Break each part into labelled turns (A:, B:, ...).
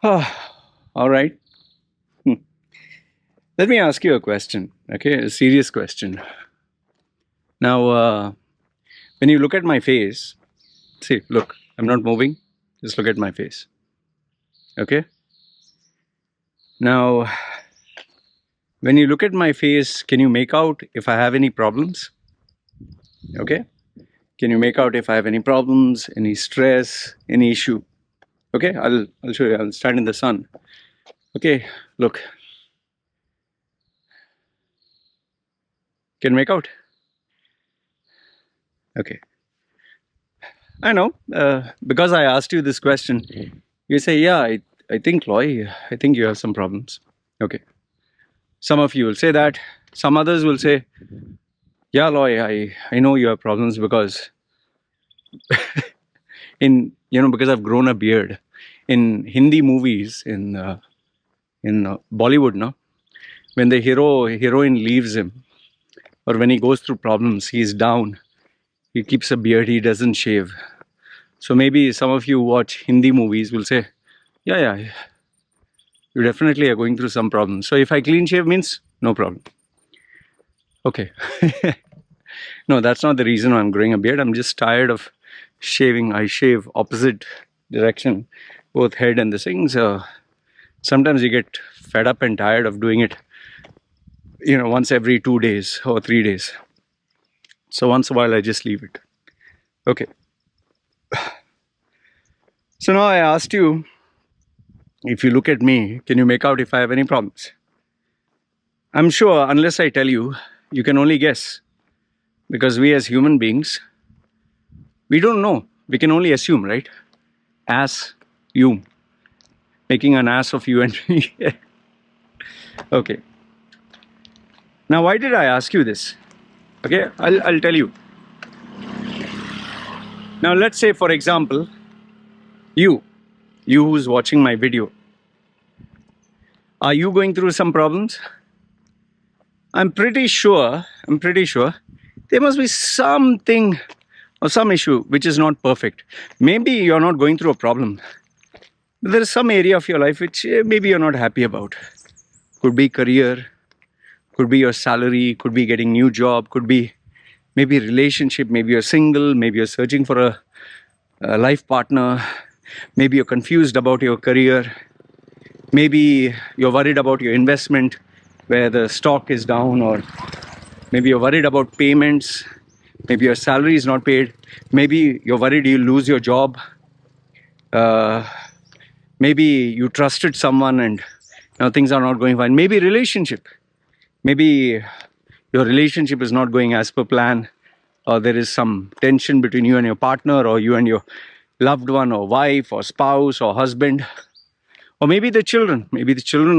A: All right. Hmm. Let me ask you a question, okay? A serious question. Now, when you look at my face, see, look, I'm not moving. Just look at my face, okay? Now, when you look at my face, can you make out if I have any problems? Okay? Can you make out if I have any problems, any stress, any issue? Okay, I'll show you. I'll stand in the sun. Okay, look. Can you make out? Okay. I know. Because I asked you this question, you say, yeah, I think, Loy, I think you have some problems. Okay. Some of you will say that. Some others will say, yeah, Loy, I know you have problems because because I've grown a beard. In Hindi movies, in Bollywood, no, when the heroine leaves him, or when he goes through problems, he's down. He keeps a beard. He doesn't shave. So maybe some of you watch Hindi movies will say, yeah, you definitely are going through some problems. So if I clean shave means no problem. Okay. No, that's not the reason I'm growing a beard. I'm just tired of shaving. I shave opposite direction, both head and the thing. So sometimes you get fed up and tired of doing it, once every 2 days or 3 days. So once a while I just leave it. Okay. So now I asked you, if you look at me, can you make out if I have any problems? I'm sure unless I tell you, you can only guess. Because we as human beings, we don't know. We can only assume, right? Ass, you. Making an ass of you and me. Okay. Now, why did I ask you this? Okay, I'll tell you. Now, let's say, for example, you who's watching my video, are you going through some problems? I'm pretty sure there must be something or some issue which is not perfect. Maybe you're not going through a problem, but there is some area of your life which maybe you're not happy about. Could be career, could be your salary, could be getting new job, could be maybe relationship, maybe you're single, maybe you're searching for a life partner, maybe you're confused about your career, maybe you're worried about your investment where the stock is down, or maybe you're worried about payments, maybe your salary is not paid, maybe you're worried you'll lose your job, maybe you trusted someone and now things are not going fine, maybe relationship, maybe your relationship is not going as per plan, or there is some tension between you and your partner, or you and your loved one, or wife, or spouse, or husband, or maybe the children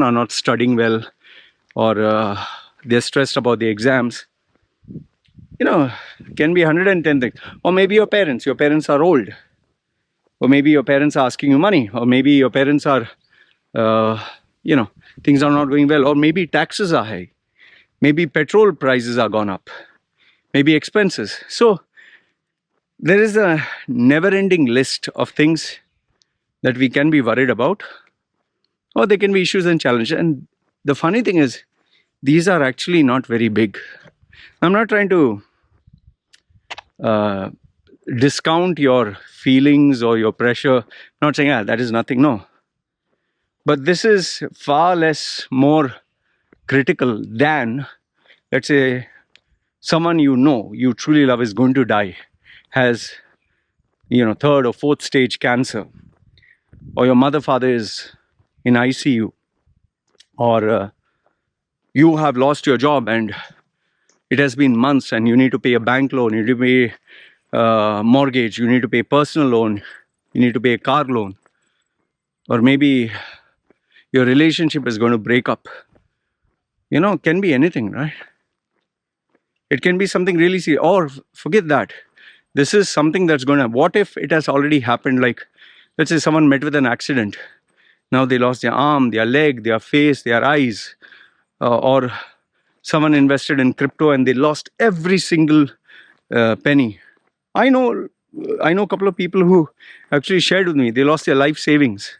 A: are not studying well, or they're stressed about the exams. Can be 110 things. Or maybe your parents are old, or maybe your parents are asking you money, or maybe your parents are things are not going well, or maybe taxes are high, maybe petrol prices are gone up, maybe expenses. So there is a never-ending list of things that we can be worried about, or there can be issues and challenges. And the funny thing is, these are actually not very big. I'm not trying to discount your feelings or your pressure. I'm not saying, that is nothing. No. But this is far less more critical than, let's say, someone you truly love is going to die, has, third or fourth stage cancer, or your mother, father is in ICU, or you have lost your job and it has been months and you need to pay a bank loan, you need to pay mortgage, you need to pay personal loan, you need to pay a car loan, or maybe your relationship is going to break up. Can be anything, right? It can be something really serious, or forget that. This is something that's going to, what if it has already happened? Like, let's say someone met with an accident. Now they lost their arm, their leg, their face, their eyes, or someone invested in crypto and they lost every single penny. I know a couple of people who actually shared with me, they lost their life savings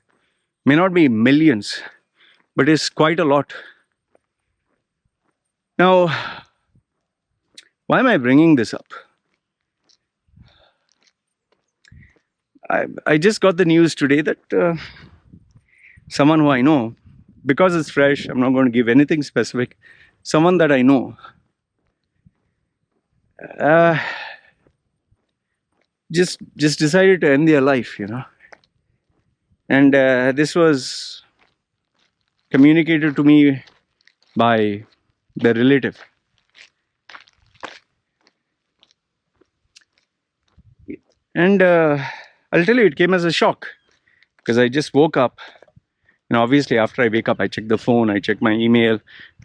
A: May not be millions, but it's quite a lot. Now, why am I bringing this up? I just got the news today that someone who I know, because it's fresh, I'm not going to give anything specific, someone that I know uh, just decided to end their life, and this was communicated to me by the relative. And I'll tell you, it came as a shock because I just woke up. And obviously, after I wake up, I check the phone, I check my email,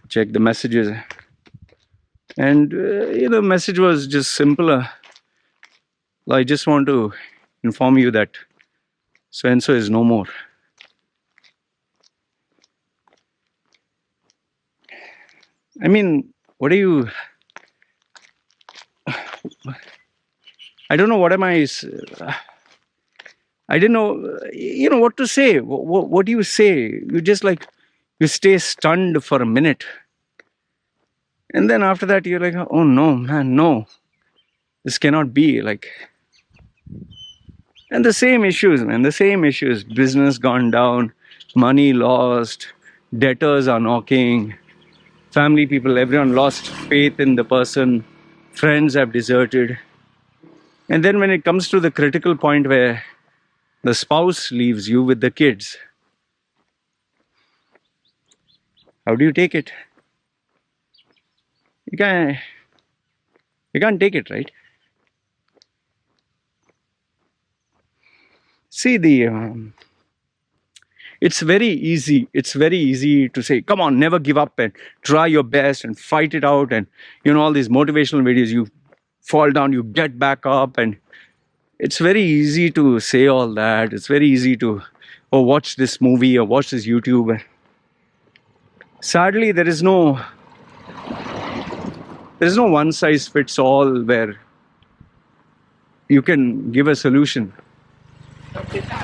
A: check the messages. And, the message was just simple. I just want to inform you that so and so is no more. I mean, what are you? I don't know what am I. I didn't know, what to say. What do you say? You just you stay stunned for a minute. And then after that, you're like, oh no, man, no. This cannot be. And the same issues, man, the same issues. Business gone down, money lost, debtors are knocking, family people, everyone lost faith in the person, friends have deserted. And then when it comes to the critical point where the spouse leaves you with the kids, how do you take it? You can't take it, right? See, it's very easy to say, come on, never give up and try your best and fight it out. And all these motivational videos, you fall down, you get back up, and it's very easy to say all that. It's very easy to watch this movie or watch this YouTube. Sadly, there is no one size fits all where you can give a solution,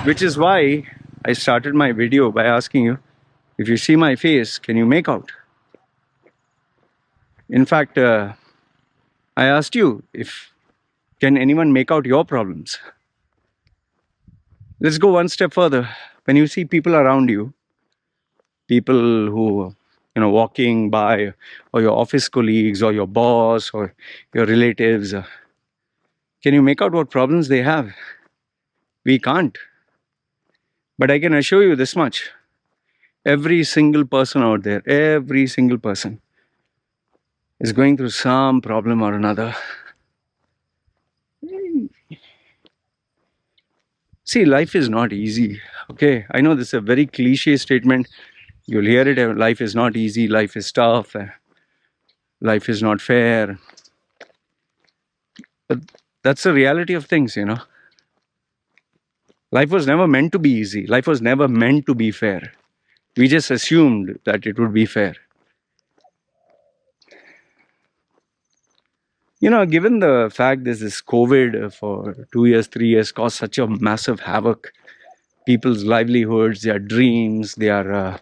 A: which is why I started my video by asking you, if you see my face, can you make out? In fact, I asked you, can anyone make out your problems? Let's go one step further. When you see people around you, people who walking by, or your office colleagues, or your boss, or your relatives, can you make out what problems they have? We can't. But I can assure you this much. Every single person out there, every single person is going through some problem or another. See, life is not easy. Okay, I know this is a very cliche statement. You'll hear it. Life is not easy. Life is tough. Life is not fair. But that's the reality of things, Life was never meant to be easy. Life was never meant to be fair. We just assumed that it would be fair. Given the fact this COVID for 2 years, 3 years caused such a massive havoc, people's livelihoods, their dreams, their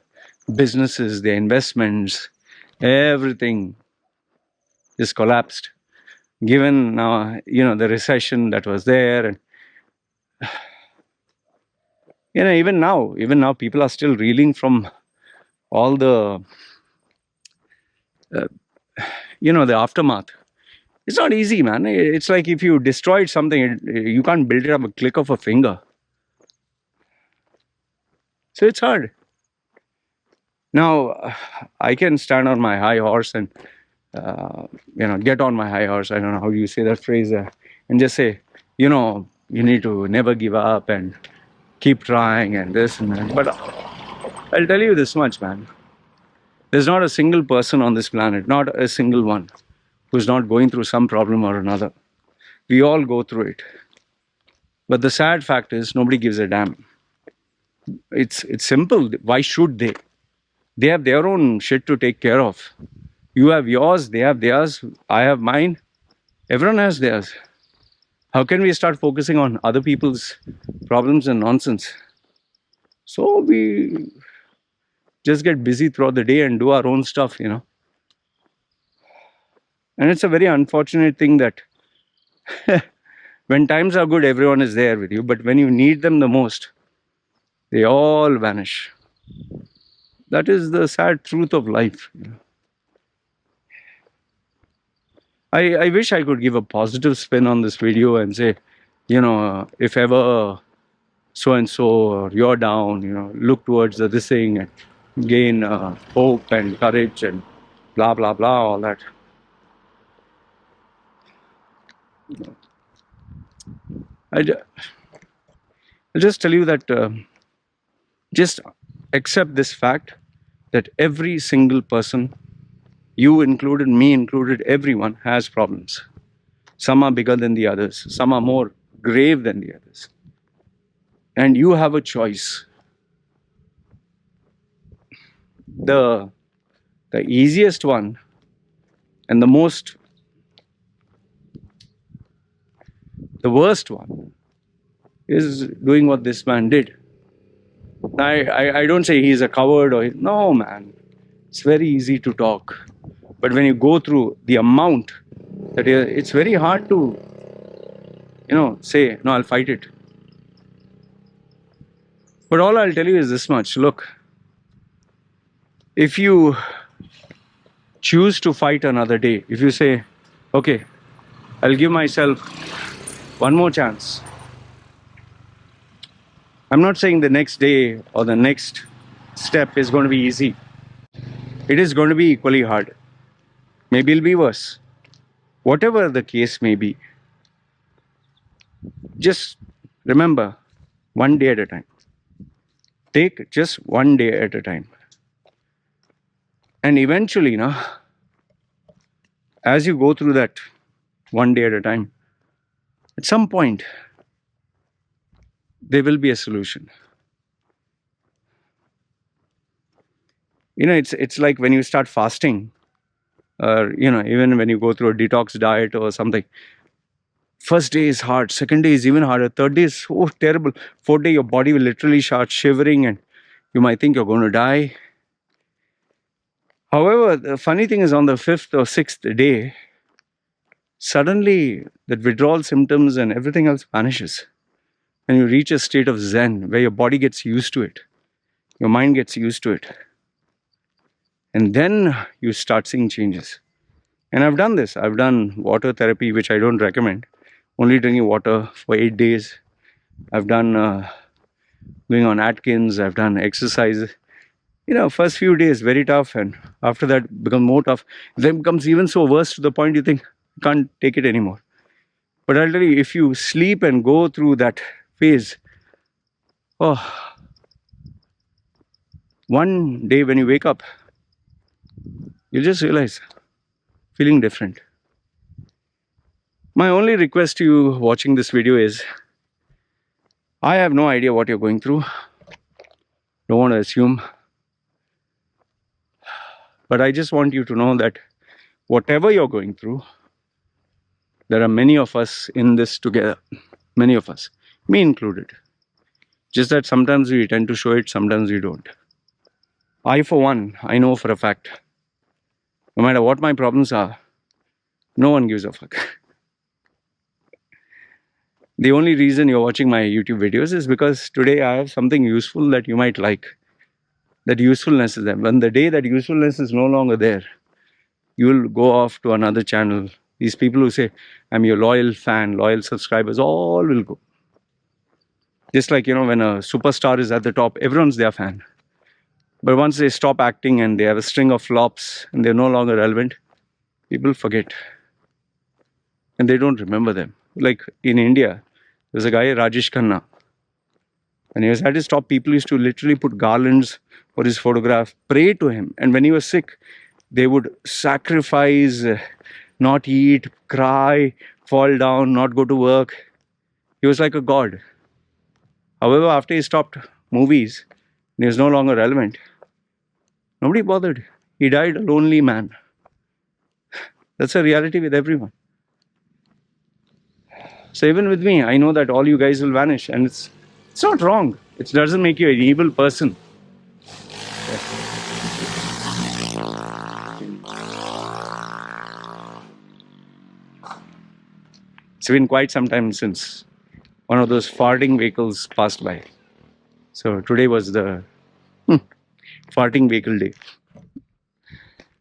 A: businesses, their investments, everything just collapsed. Given now, the recession that was there, and even now, people are still reeling from all the, the aftermath. It's not easy, man. It's like if you destroyed something, you can't build it up a click of a finger. So it's hard. Now, I can stand on my high horse and, get on my high horse. I don't know how you say that phrase, and just say, you need to never give up and keep trying and this and that. But I'll tell you this much, man. There's not a single person on this planet, not a single one, who's not going through some problem or another. We all go through it. But the sad fact is, nobody gives a damn. It's simple. Why should they? They have their own shit to take care of. You have yours, they have theirs, I have mine. Everyone has theirs. How can we start focusing on other people's problems and nonsense? So we just get busy throughout the day and do our own stuff, And it's a very unfortunate thing that when times are good, everyone is there with you. But when you need them the most, they all vanish. That is the sad truth of life. I wish I could give a positive spin on this video and say, if ever so and so or you're down, look towards this thing and gain hope and courage and blah blah blah, all that. I, ju- I'll just tell you that just accept this fact that every single person, you included, me included, everyone has problems. Some are bigger than the others, some are more grave than the others. And you have a choice. The easiest one and the worst one is doing what this man did. I don't say he's a coward no, man. It's very easy to talk. But when you go through the amount, it's very hard to, say, no, I'll fight it. But all I'll tell you is this much. Look, if you choose to fight another day, if you say, okay, I'll give myself one more chance. I'm not saying the next day or the next step is going to be easy. It is going to be equally hard. Maybe it'll be worse. Whatever the case may be, just remember, one day at a time. Take just one day at a time. And eventually, as you go through that one day at a time, at some point, there will be a solution. It's like when you start fasting, or even when you go through a detox diet or something. First day is hard, second day is even harder, third day is so terrible, fourth day your body will literally start shivering and you might think you're going to die. However, the funny thing is, on the fifth or sixth day, suddenly that withdrawal symptoms and everything else vanishes. And you reach a state of zen where your body gets used to it, your mind gets used to it, and then you start seeing changes. And I've done this. I've done water therapy, which I don't recommend, only drinking water for 8 days. I've done going on Atkins. I've done exercise. First few days very tough, and after that become more tough. Then becomes even so worse to the point you think you can't take it anymore. But I'll tell you, if you sleep and go through that phase, oh, one day when you wake up, you just realize feeling different. My only request to you watching this video is, I have no idea what you're going through. Don't want to assume. But I just want you to know that whatever you're going through, there are many of us in this together. Many of us, me included. Just that sometimes we tend to show it, sometimes we don't. I, for one, I know for a fact, no matter what my problems are, no one gives a fuck. The only reason you're watching my YouTube videos is because today I have something useful that you might like. That usefulness is there. When the day that usefulness is no longer there, you will go off to another channel. These people who say, I'm your loyal fan, loyal subscribers, all will go. Just like, when a superstar is at the top, everyone's their fan. But once they stop acting and they have a string of flops and they're no longer relevant, people forget. And they don't remember them. Like in India, there's a guy, Rajesh Khanna. When he was at his top, people used to literally put garlands for his photograph, pray to him. And when he was sick, they would sacrifice, not eat, cry, fall down, not go to work. He was like a god. However, after he stopped movies, and he was no longer relevant, nobody bothered. He died a lonely man. That's a reality with everyone. So even with me, I know that all you guys will vanish, and it's not wrong. It doesn't make you an evil person. It's been quite some time since one of those farting vehicles passed by. So today was the farting vehicle day.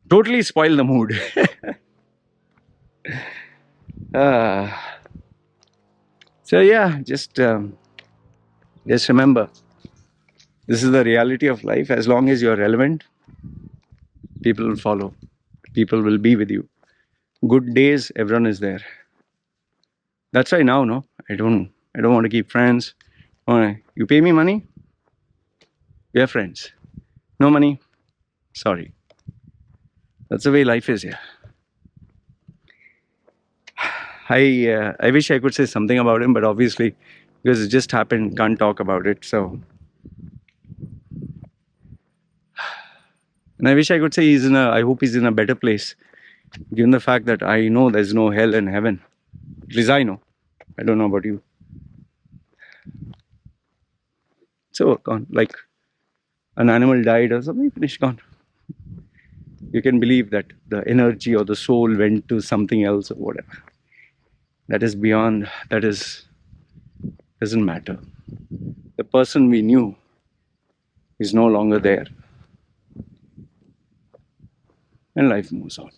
A: Totally spoil the mood. uh, so yeah, just remember, this is the reality of life. As long as you're relevant, people will follow. People will be with you. Good days, everyone is there. That's why now, no, I don't want to keep friends. You pay me money, we are friends. No money, sorry. That's the way life is here. I wish I could say something about him, but obviously, because it just happened, can't talk about it. So, and I wish I could say I hope he's in a better place, given the fact that I know there's no hell and heaven. At least I know. I don't know about you. So, gone. Like an animal died or something, finished, gone. You can believe that the energy or the soul went to something else or whatever. That is beyond, doesn't matter. The person we knew is no longer there. And life moves on.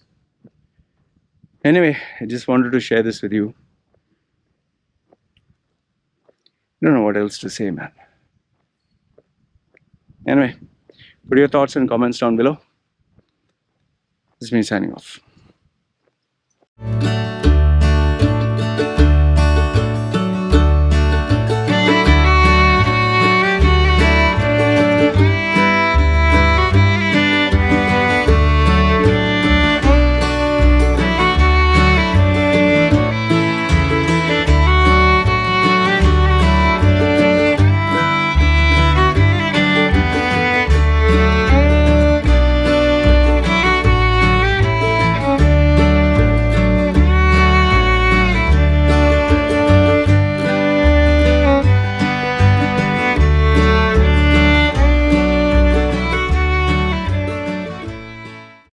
A: Anyway, I just wanted to share this with you. I don't know what else to say, man. Anyway, put your thoughts and comments down below. This is me signing off.